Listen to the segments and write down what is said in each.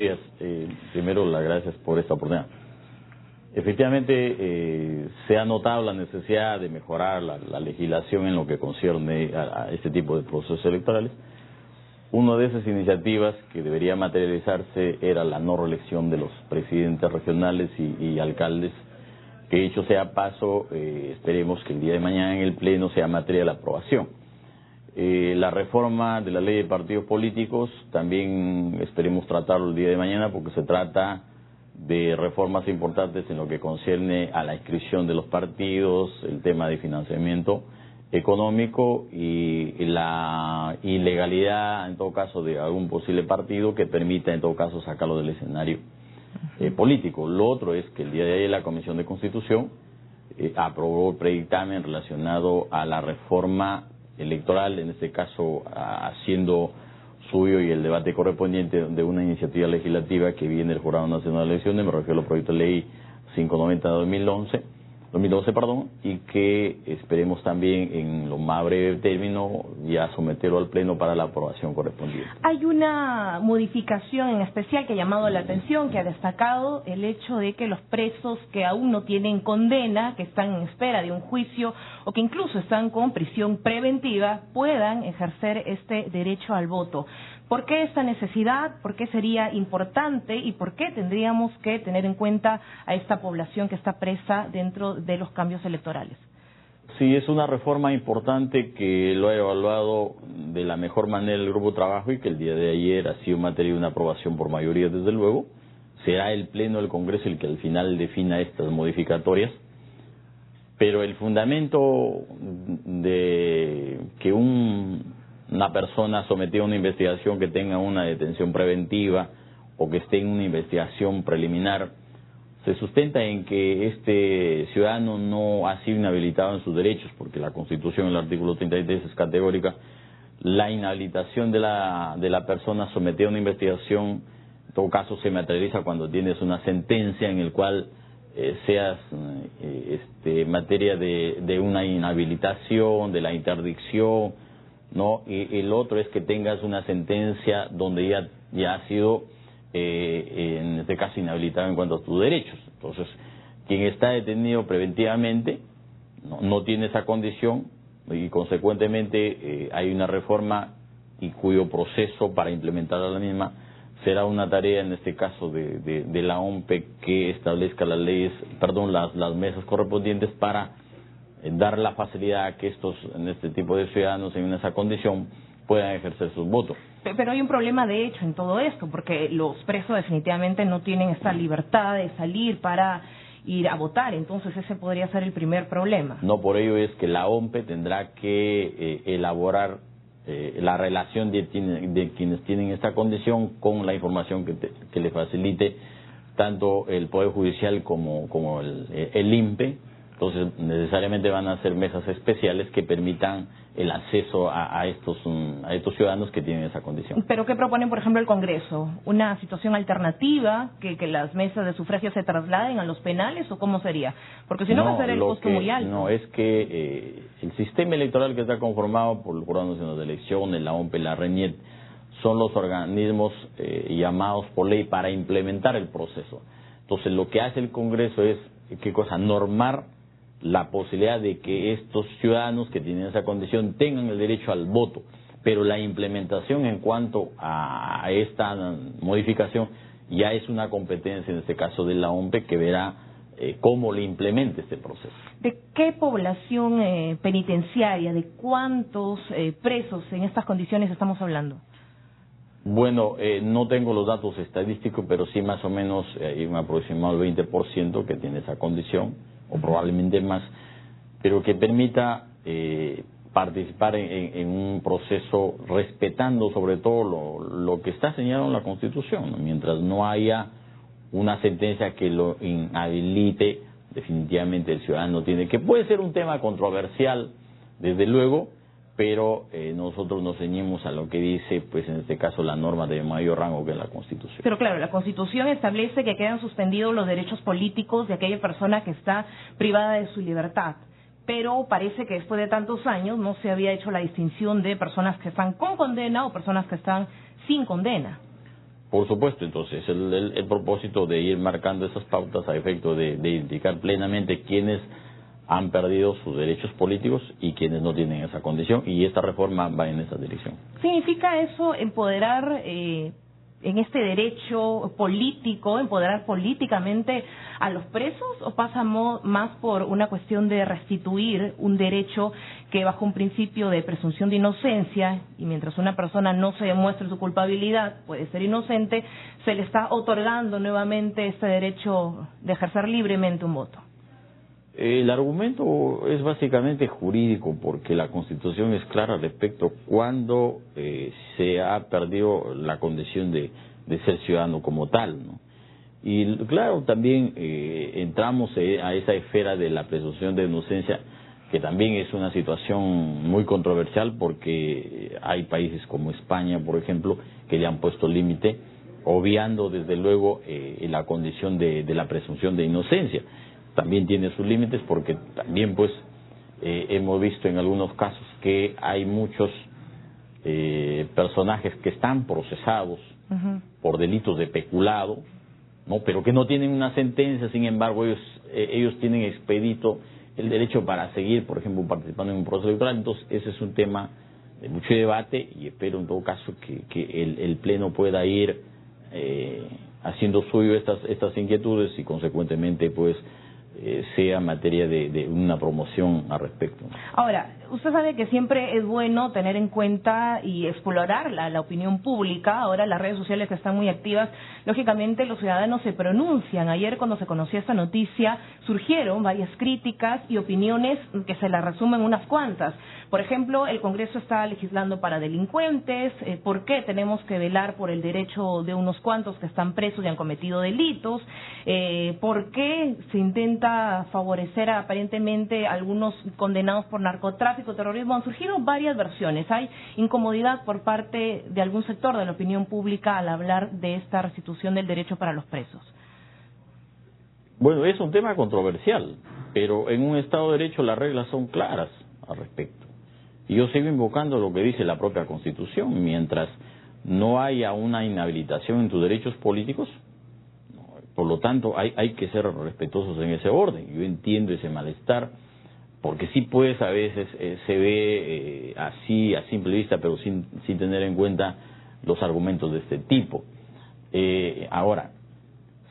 Días. Primero, las gracias por esta oportunidad. Efectivamente, se ha notado la necesidad de mejorar la legislación en lo que concierne a este tipo de procesos electorales. Una de esas iniciativas que debería materializarse era la no reelección de los presidentes regionales y alcaldes, que dicho sea paso, esperemos que el día de mañana en el Pleno sea materia de la aprobación. La reforma de la ley de partidos políticos también esperemos tratarlo el día de mañana, porque se trata de reformas importantes en lo que concierne a la inscripción de los partidos, el tema de financiamiento económico y la ilegalidad en todo caso de algún posible partido que permita en todo caso sacarlo del escenario político. Lo otro es que el día de ayer la Comisión de Constitución aprobó el predictamen relacionado a la reforma electoral, en este caso haciendo suyo y el debate correspondiente de una iniciativa legislativa que viene del Jurado Nacional de Elecciones, me refiero al proyecto de ley 590 de 2012, y que esperemos también en lo más breve término ya someterlo al Pleno para la aprobación correspondiente. Hay una modificación en especial que ha llamado la atención, que ha destacado el hecho de que los presos que aún no tienen condena, que están en espera de un juicio o que incluso están con prisión preventiva, puedan ejercer este derecho al voto. ¿Por qué esta necesidad? ¿Por qué sería importante? ¿Y por qué tendríamos que tener en cuenta a esta población que está presa dentro de los cambios electorales? Sí, es una reforma importante que lo ha evaluado de la mejor manera el Grupo de Trabajo y que el día de ayer ha sido materia de una aprobación por mayoría, desde luego. Será el Pleno del Congreso el que al final defina estas modificatorias. Pero el fundamento de que una persona sometida a una investigación que tenga una detención preventiva o que esté en una investigación preliminar se sustenta en que este ciudadano no ha sido inhabilitado en sus derechos, porque la Constitución, el artículo 33 es categórica. La inhabilitación de la persona sometida a una investigación, en todo caso, se materializa cuando tienes una sentencia en el cual seas materia de una inhabilitación, de la interdicción, ¿no? Y el otro es que tengas una sentencia donde ya ha sido en este caso inhabilitado en cuanto a tus derechos. Entonces, quien está detenido preventivamente no tiene esa condición y consecuentemente hay una reforma y cuyo proceso para implementar la misma será una tarea en este caso de la OMPE que establezca las leyes, las mesas correspondientes para dar la facilidad a que en este tipo de ciudadanos en esa condición puedan ejercer sus votos. Pero hay un problema de hecho en todo esto, porque los presos definitivamente no tienen esta libertad de salir para ir a votar, entonces ese podría ser el primer problema. No, por ello es que la OMPE tendrá que elaborar la relación de quienes tienen esta condición con la información que le facilite tanto el Poder Judicial como el INPE. Entonces necesariamente van a ser mesas especiales que permitan el acceso a estos ciudadanos que tienen esa condición. ¿Pero qué proponen, por ejemplo, el Congreso? ¿Una situación alternativa, que las mesas de sufragio se trasladen a los penales o cómo sería? Porque si no va a ser el costo muy alto. No, es que el sistema electoral que está conformado por el Jurado Nacional de Elecciones, la OMPE, la RENIET, son los organismos llamados por ley para implementar el proceso. Entonces lo que hace el Congreso es, ¿qué cosa? Normar la posibilidad de que estos ciudadanos que tienen esa condición tengan el derecho al voto, pero la implementación en cuanto a esta modificación ya es una competencia, en este caso de la OMPE, que verá cómo le implemente este proceso. ¿De qué población penitenciaria, de cuántos presos en estas condiciones estamos hablando? Bueno, no tengo los datos estadísticos, pero sí más o menos hay un aproximado del 20% que tiene esa condición, o probablemente más, pero que permita participar en un proceso respetando sobre todo lo que está señalado en la Constitución, ¿no? Mientras no haya una sentencia que lo inhabilite, definitivamente el ciudadano tiene, que puede ser un tema controversial, desde luego, pero nosotros nos ceñimos a lo que dice, pues en este caso, la norma de mayor rango que es la Constitución. Pero claro, la Constitución establece que quedan suspendidos los derechos políticos de aquella persona que está privada de su libertad. Pero parece que después de tantos años no se había hecho la distinción de personas que están con condena o personas que están sin condena. Por supuesto, entonces, el propósito de ir marcando esas pautas a efecto de identificar plenamente quiénes han perdido sus derechos políticos y quienes no tienen esa condición, y esta reforma va en esa dirección. ¿Significa eso empoderar en este derecho político, empoderar políticamente a los presos, o pasa más por una cuestión de restituir un derecho que bajo un principio de presunción de inocencia, y mientras una persona no se demuestre su culpabilidad, puede ser inocente, se le está otorgando nuevamente este derecho de ejercer libremente un voto? El argumento es básicamente jurídico, porque la Constitución es clara respecto cuando se ha perdido la condición de ser ciudadano como tal, ¿no? Y claro, también entramos a esa esfera de la presunción de inocencia, que también es una situación muy controversial, porque hay países como España, por ejemplo, que le han puesto límite, obviando desde luego la condición de la presunción de inocencia. También tiene sus límites, porque también pues hemos visto en algunos casos que hay muchos personajes que están procesados por delitos de peculado, ¿no? Pero que no tienen una sentencia. Sin embargo, ellos tienen expedito el derecho para seguir, por ejemplo, participando en un proceso electoral. Entonces ese es un tema de mucho debate, y espero en todo caso que el Pleno pueda ir haciendo suyo estas inquietudes, y consecuentemente pues sea materia de una promoción al respecto. Ahora, usted sabe que siempre es bueno tener en cuenta y explorar la opinión pública. Ahora las redes sociales están muy activas. Lógicamente los ciudadanos se pronuncian. Ayer, cuando se conoció esta noticia, surgieron varias críticas y opiniones que se las resumen unas cuantas. Por ejemplo, el Congreso está legislando para delincuentes. ¿Por qué tenemos que velar por el derecho de unos cuantos que están presos y han cometido delitos? ¿Por qué se intenta favorecer aparentemente a algunos condenados por narcotráfico, terrorismo? Han surgido varias versiones. Hay incomodidad por parte de algún sector de la opinión pública al hablar de esta restitución del derecho para los presos. Bueno, es un tema controversial, pero en un Estado de Derecho las reglas son claras al respecto. Y yo sigo invocando lo que dice la propia Constitución: mientras no haya una inhabilitación en tus derechos políticos, por lo tanto hay que ser respetuosos en ese orden. Yo entiendo ese malestar, porque sí pues a veces se ve así a simple vista, pero sin tener en cuenta los argumentos de este tipo. Ahora,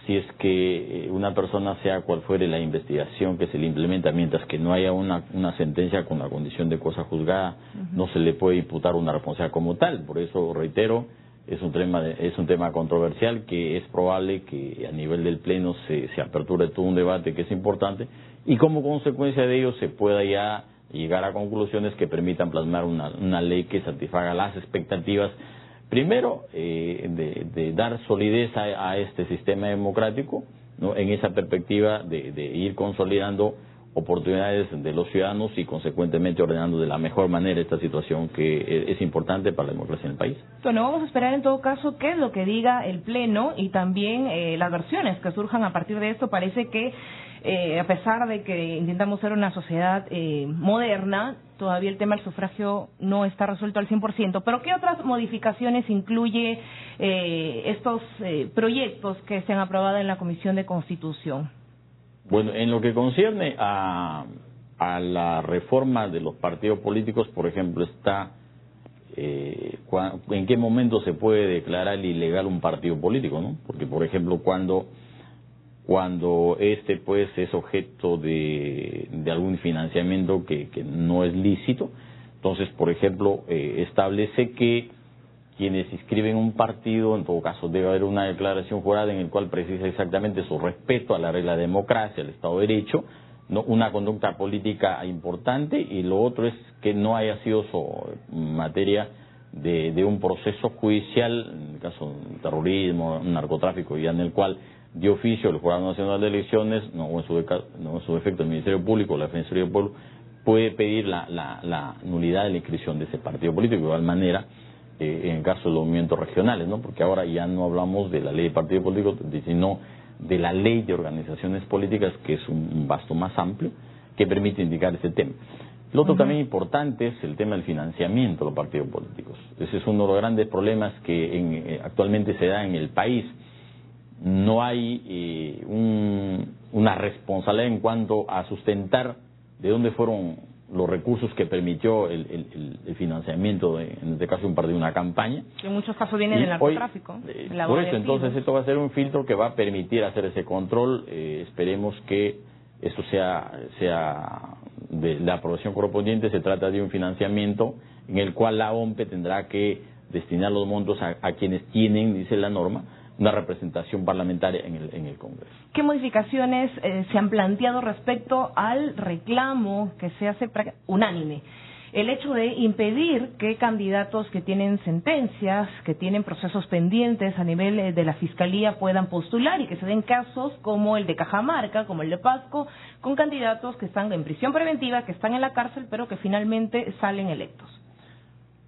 si es que una persona, sea cual fuere la investigación que se le implementa, mientras que no haya una sentencia con la condición de cosa juzgada, no se le puede imputar una responsabilidad como tal. Por eso, reitero, es un tema controversial, que es probable que a nivel del Pleno se aperture todo un debate que es importante, y como consecuencia de ello se pueda ya llegar a conclusiones que permitan plasmar una ley que satisfaga las expectativas, primero, de dar solidez a este sistema democrático, ¿no? En esa perspectiva de ir consolidando oportunidades de los ciudadanos y consecuentemente ordenando de la mejor manera esta situación que es importante para la democracia en el país. Bueno, vamos a esperar en todo caso qué es lo que diga el Pleno y también las versiones que surjan a partir de esto. Parece que a pesar de que intentamos ser una sociedad moderna, todavía el tema del sufragio no está resuelto al 100%. Pero ¿qué otras modificaciones incluye estos proyectos que se han aprobado en la Comisión de Constitución? Bueno, en lo que concierne a la reforma de los partidos políticos, por ejemplo, está en qué momento se puede declarar ilegal un partido político, ¿no? Porque, por ejemplo, cuando este pues es objeto de algún financiamiento que no es lícito, entonces, por ejemplo, establece que quienes inscriben un partido, en todo caso debe haber una declaración jurada en el cual precisa exactamente su respeto a la regla de democracia, al Estado de Derecho, ¿no? Una conducta política importante, y lo otro es que no haya sido materia de un proceso judicial, en el caso de terrorismo, narcotráfico, ya en el cual de oficio el Jurado Nacional de Elecciones, o en su defecto el Ministerio Público, la Defensoría del Pueblo, puede pedir la nulidad de la inscripción de ese partido político. De igual manera, en el caso de los movimientos regionales, ¿no? Porque ahora ya no hablamos de la ley de partidos políticos, sino de la ley de organizaciones políticas, que es un vasto más amplio, que permite indicar ese tema. Lo otro también importante es el tema del financiamiento de los partidos políticos. Ese es uno de los grandes problemas que actualmente se da en el país. No hay una responsabilidad en cuanto a sustentar de dónde fueron los recursos que permitió el financiamiento, en este caso un partido, una campaña. Que en muchos casos viene del narcotráfico. Por eso, entonces, esto va a ser un filtro que va a permitir hacer ese control. Esperemos que eso sea de la aprobación correspondiente. Se trata de un financiamiento en el cual la OMPE tendrá que destinar los montos a quienes tienen, dice la norma, una representación parlamentaria en el Congreso. ¿Qué modificaciones se han planteado respecto al reclamo que se hace unánime? El hecho de impedir que candidatos que tienen sentencias, que tienen procesos pendientes a nivel de la Fiscalía puedan postular y que se den casos como el de Cajamarca, como el de Pasco, con candidatos que están en prisión preventiva, que están en la cárcel, pero que finalmente salen electos.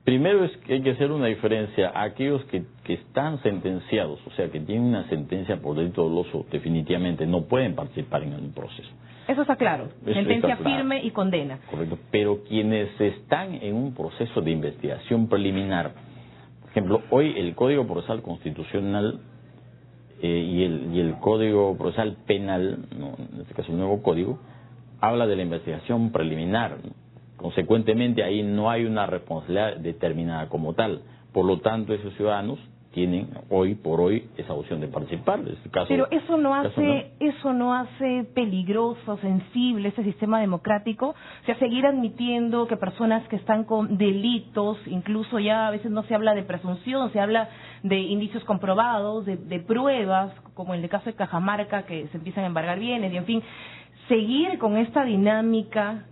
Primero es que hay que hacer una diferencia a aquellos que están sentenciados, o sea, que tienen una sentencia por delito doloso, definitivamente no pueden participar en un proceso. Eso está claro, sentencia firme y condena. Correcto, pero quienes están en un proceso de investigación preliminar, por ejemplo, hoy el Código Procesal Constitucional y el Código Procesal Penal, ¿no?, en este caso el nuevo código, habla de la investigación preliminar, ¿no? Consecuentemente, ahí no hay una responsabilidad determinada como tal. Por lo tanto, esos ciudadanos tienen hoy por hoy esa opción de participar. En este caso, pero eso no hace peligroso, sensible ese sistema democrático. O sea, seguir admitiendo que personas que están con delitos, incluso ya a veces no se habla de presunción, se habla de indicios comprobados, de pruebas, como en el caso de Cajamarca, que se empiezan a embargar bienes, y en fin, seguir con esta dinámica.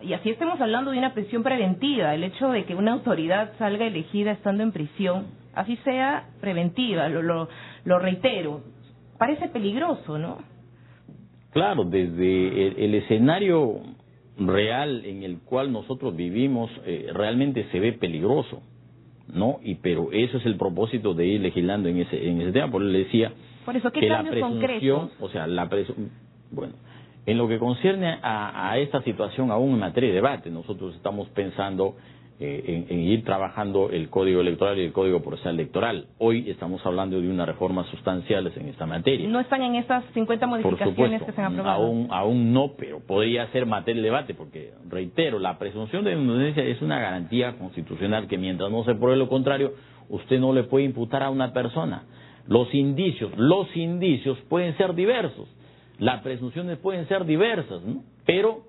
Y así estemos hablando de una prisión preventiva, el hecho de que una autoridad salga elegida estando en prisión, así sea preventiva, lo reitero, parece peligroso, ¿no? Claro, desde el escenario real en el cual nosotros vivimos, realmente se ve peligroso, ¿no? Pero eso es el propósito de ir legislando en ese tema. Por eso le decía ¿qué que la cambios presunción, concretos? o sea, bueno, en lo que concierne a esta situación, aún en materia de debate, nosotros estamos pensando en ir trabajando el Código Electoral y el Código Procesal Electoral. Hoy estamos hablando de unas reformas sustanciales en esta materia. ¿No están en estas 50 modificaciones que se han aprobado? Aún no, pero podría ser materia de debate, porque, reitero, la presunción de inocencia es una garantía constitucional que mientras no se pruebe lo contrario, usted no le puede imputar a una persona. Los indicios pueden ser diversos. Las presunciones pueden ser diversas, ¿no? Pero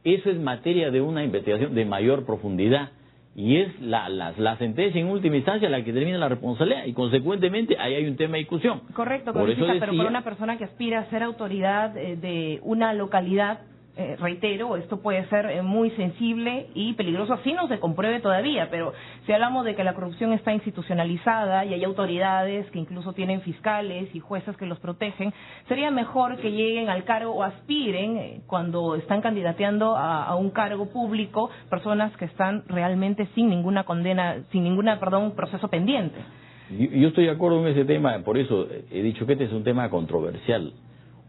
eso es materia de una investigación de mayor profundidad y es la sentencia en última instancia la que determina la responsabilidad y consecuentemente ahí hay un tema de discusión. Correcto, pero por una persona que aspira a ser autoridad de una localidad, reitero, esto puede ser muy sensible y peligroso, así no se compruebe todavía, pero si hablamos de que la corrupción está institucionalizada y hay autoridades que incluso tienen fiscales y jueces que los protegen, sería mejor que lleguen al cargo o aspiren, cuando están candidateando a un cargo público, personas que están realmente sin ninguna condena, proceso pendiente. Yo estoy de acuerdo en ese tema, por eso he dicho que este es un tema controversial.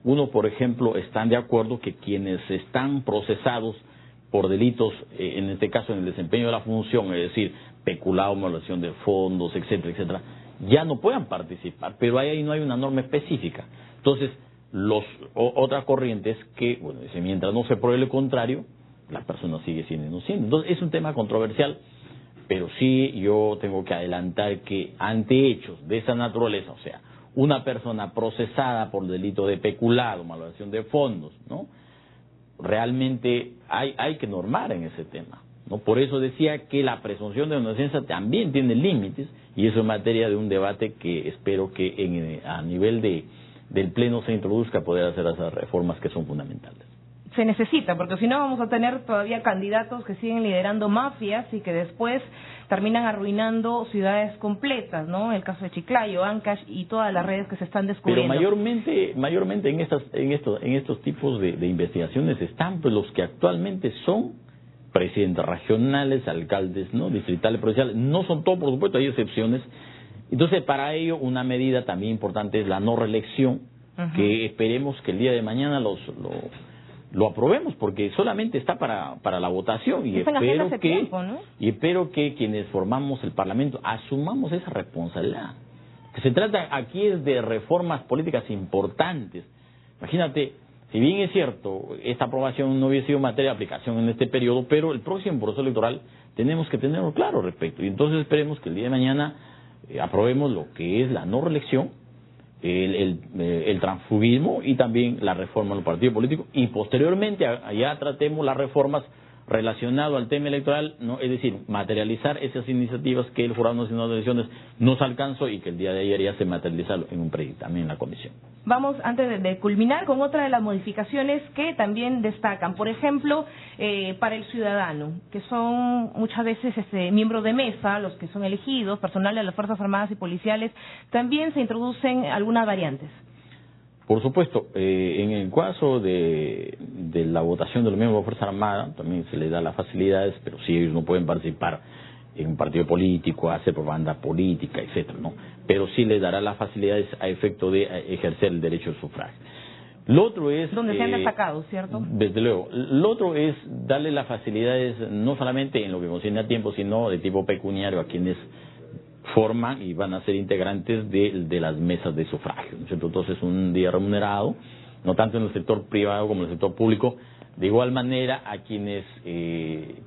Uno, por ejemplo, están de acuerdo que quienes están procesados por delitos, en este caso en el desempeño de la función, es decir, peculado, malversación de fondos, etcétera, etcétera, ya no puedan participar, pero ahí no hay una norma específica. Entonces, otras corrientes que, bueno, dice, mientras no se pruebe lo contrario, la persona sigue siendo inocente. Entonces, es un tema controversial, pero sí yo tengo que adelantar que ante hechos de esa naturaleza, o sea, una persona procesada por delito de peculado, malversación de fondos, ¿no? Realmente hay que normar en ese tema, ¿no? Por eso decía que la presunción de inocencia también tiene límites y eso es materia de un debate que espero que a nivel del Pleno se introduzca poder hacer esas reformas que son fundamentales. Se necesita, porque si no vamos a tener todavía candidatos que siguen liderando mafias y que después terminan arruinando ciudades completas, ¿no? El caso de Chiclayo, Ancash y todas las redes que se están descubriendo. Pero mayormente en estos tipos de investigaciones están pues los que actualmente son presidentes regionales, alcaldes, ¿no? Distritales, provinciales. No son todos, por supuesto, hay excepciones. Entonces, para ello, una medida también importante es la no reelección, que esperemos que el día de mañana lo aprobemos, porque solamente está para la votación, y espero que quienes formamos el Parlamento asumamos esa responsabilidad. Que se trata aquí es de reformas políticas importantes. Imagínate, si bien es cierto, esta aprobación no hubiese sido materia de aplicación en este periodo, pero el próximo proceso electoral tenemos que tenerlo claro al respecto. Y entonces esperemos que el día de mañana aprobemos lo que es la no reelección, el transfugismo y también la reforma de los partidos políticos, y posteriormente ya tratemos las reformas relacionadas al tema electoral, ¿no? Es decir, materializar esas iniciativas que el Jurado Nacional de Elecciones nos alcanzó y que el día de ayer ya se materializaron en un predictamen en la comisión. Vamos, antes de culminar, con otra de las modificaciones que también destacan. Por ejemplo, para el ciudadano, que son muchas veces miembros de mesa, los que son elegidos, personal de las Fuerzas Armadas y policiales, también se introducen algunas variantes. Por supuesto, en el caso de la votación de los miembros de la Fuerza Armada, también se les da las facilidades, pero sí ellos no pueden participar en un partido político, hacer propaganda política, etcétera, ¿no? Pero sí les dará las facilidades a efecto de ejercer el derecho al sufragio. Lo otro es... Donde se han destacado, ¿cierto? Desde luego. Lo otro es darle las facilidades no solamente en lo que concierne a tiempo, sino de tipo pecuniario a quienes forman y van a ser integrantes de las mesas de sufragio, ¿no es cierto? Entonces, un día remunerado, no tanto en el sector privado como en el sector público. De igual manera, a quienes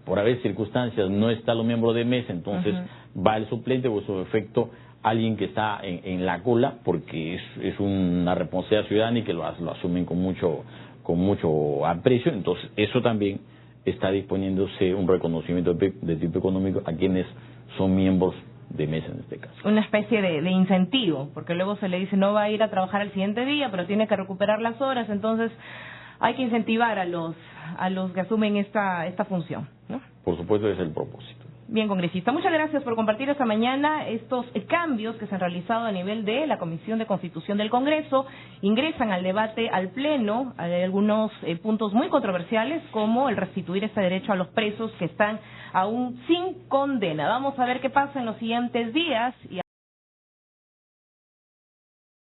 por haber circunstancias no están los miembros de mesa, entonces va el suplente o su efecto alguien que está en la cola, porque es una responsabilidad ciudadana y que lo asumen con mucho aprecio. Entonces, eso también está disponiéndose un reconocimiento de tipo económico a quienes son miembros de mesa en este caso. Una especie de incentivo, porque luego se le dice no va a ir a trabajar al siguiente día, pero tiene que recuperar las horas, entonces hay que incentivar a los que asumen esta función, ¿no? Por supuesto, ese es el propósito. Bien, congresista, muchas gracias por compartir esta mañana estos cambios que se han realizado a nivel de la Comisión de Constitución del Congreso. Ingresan al debate al Pleno. Hay algunos puntos muy controversiales, como el restituir este derecho a los presos que están aún sin condena. Vamos a ver qué pasa en los siguientes días.